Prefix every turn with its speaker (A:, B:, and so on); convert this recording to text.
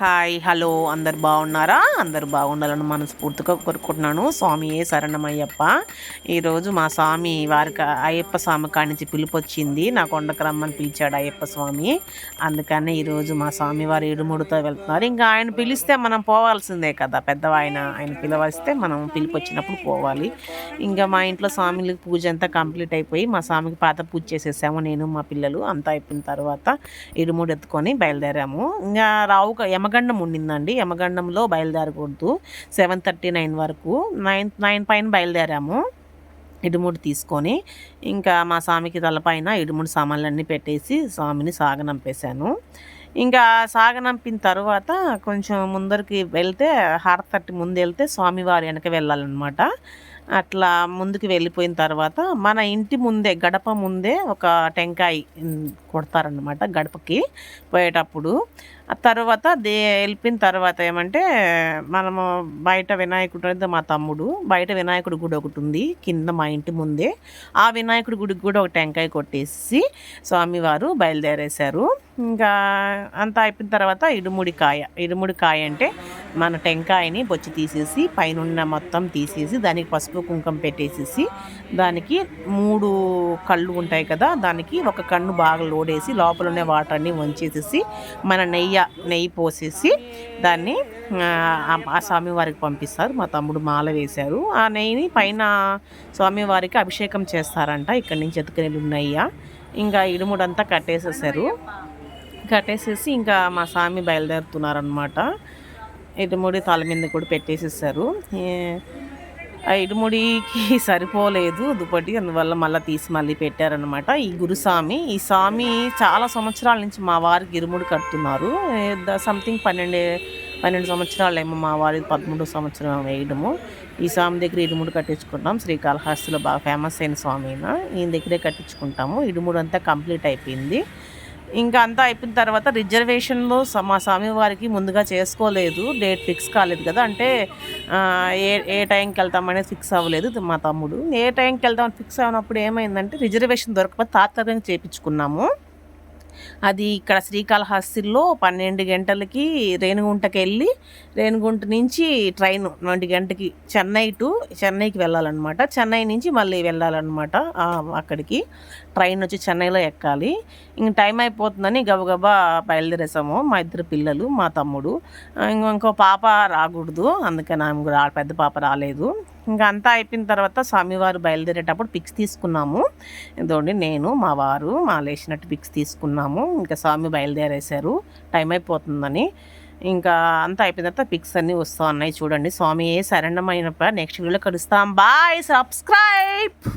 A: Hi hello అందరు బాగున్నారా? అందరు బాగుండాలని మనస్ఫూర్తిగా కోరుకుంటున్నాను. స్వామియే శరణమయ్యప్ప. ఈరోజు మా స్వామి వారికి అయ్యప్ప స్వామి కాడి నుంచి పిలుపు వచ్చింది. నా కొండకు రమ్మని పిలిచాడు అయ్యప్ప స్వామి. అందుకని ఈరోజు మా స్వామి వారు ఇరుముడితో వెళ్తున్నారు. ఇంకా ఆయన పిలిస్తే మనం పోవాల్సిందే కదా, ఆయన పిలవస్తే మనం పిలుపు వచ్చినప్పుడు పోవాలి. ఇంకా మా ఇంట్లో స్వామికి పూజ అంతా కంప్లీట్ అయిపోయి మా స్వామికి పాత పూజ చేసేసాము, నేను మా పిల్లలు. అంతా అయిపోయిన తర్వాత ఇరుముడి ఎత్తుకొని బయలుదేరాము. ఇంకా యమగండం ఉండిందండి, యమగండంలో బయలుదేరకూడదు. 7:39 వరకు 9 పైన బయలుదేరాము ఇడుముడి తీసుకొని. ఇంకా మా స్వామికి తలపైన ఇడుముడి సామాన్లన్నీ పెట్టేసి స్వామిని సాగనంపేశాను. ఇంకా సాగనంపిన తర్వాత కొంచెం ముందరికి వెళ్తే హారతట్టి ముందు వెళ్తే స్వామివారి వెనక వెళ్ళాలన్నమాట. అట్లా ముందుకు వెళ్ళిపోయిన తర్వాత మన ఇంటి ముందే గడప ముందే ఒక టెంకాయ కొడతారనమాట గడపకి పోయేటప్పుడు. ఆ తర్వాత వెళ్ళిపోయిన తర్వాత ఏమంటే మనము బయట వినాయకుడు, మా తమ్ముడు బయట వినాయకుడి గుడి ఒకటి ఉంది కింద మా ఇంటి ముందే. ఆ వినాయకుడి గుడికి కూడా ఒక టెంకాయ కొట్టేసి స్వామివారు బయలుదేరేశారు. ఇంకా అంతా అయిపోయిన తర్వాత ఇడుముడి కాయ అంటే మన టెంకాయని బొచ్చి తీసేసి పైన మొత్తం తీసేసి దానికి పసుపు కుంకుమ పెట్టేసేసి దానికి 3 కళ్ళు ఉంటాయి కదా, దానికి ఒక కన్ను బాగా లోడేసి లోపలనే వాటర్ అన్నీ వంచేసేసి మన నెయ్యి పోసేసి దాన్ని ఆ స్వామివారికి పంపిస్తారు. మా తమ్ముడు మాల వేశారు. ఆ నెయ్యిని పైన స్వామివారికి అభిషేకం చేస్తారంట. ఇక్కడి నుంచి ఎత్తుకుని ఉన్నాయ్యా. ఇంకా ఇడుముడంతా కట్టేసేసి ఇంకా మా స్వామి బయలుదేరుతున్నారనమాట. ఇడుముడి తల మీద కూడా పెట్టేసేసారు. ఆ ఇడుముడికి సరిపోలేదు దుప్పటి, అందువల్ల మళ్ళీ పెట్టారనమాట. ఈ గురుస్వామి, ఈ స్వామి చాలా సంవత్సరాల నుంచి మా వారికి ఇరుముడి కడుతున్నారు. సంథింగ్ 12 సంవత్సరాలేమో మా వారి 13వ సంవత్సరం వేయడము. ఈ స్వామి దగ్గర ఇరుముడి కట్టించుకుంటాం. శ్రీకాళహస్తిలో బాగా ఫేమస్ అయిన స్వామి ఈయన దగ్గరే కట్టించుకుంటాము. ఇరుముడి అంతా కంప్లీట్ అయిపోయింది. ఇంకా అంతా అయిపోయిన తర్వాత రిజర్వేషన్లో మా స్వామివారికి ముందుగా చేసుకోలేదు, డేట్ ఫిక్స్ కాలేదు కదా. అంటే ఏ టైంకి వెళ్తామనేది ఫిక్స్ అవ్వలేదు. మా తమ్ముడు ఏ టైంకి వెళ్తామని ఫిక్స్ అయినప్పుడు ఏమైందంటే రిజర్వేషన్ దొరకకపోతే తాత్కాలికంగా చేయించుకున్నాము. అది ఇక్కడ శ్రీకాళహస్తిలో 12 గంటలకి రేణిగుంటకి వెళ్ళి రేణిగుంట నుంచి ట్రైన్ 1 గంటకి చెన్నైకి వెళ్ళాలన్నమాట. చెన్నై నుంచి మళ్ళీ వెళ్ళాలన్నమాట. అక్కడికి ట్రైన్ వచ్చి చెన్నైలో ఎక్కాలి. ఇంక టైం అయిపోతుందని గబగబా బయలుదేరేసాము. మా 2 పిల్లలు, మా తమ్ముడు. ఇంకో పాప రాకూడదు, అందుకని పెద్ద పాప రాలేదు. ఇంకా అంతా అయిపోయిన తర్వాత స్వామివారు బయలుదేరేటప్పుడు పిక్స్ తీసుకున్నాము. ఇదోండి నేను మా వారు లేచినట్టు పిక్స్ తీసుకున్నాము. ఇంకా స్వామి బయలుదేరేశారు టైం అయిపోతుందని. ఇంకా అంతా అయిపోయిన తర్వాత పిక్స్ అన్నీ వస్తూ ఉన్నాయి చూడండి. స్వామి శరణమైనప్ప నెక్స్ట్ వీడియోలో కలుస్తాం. Bye, subscribe.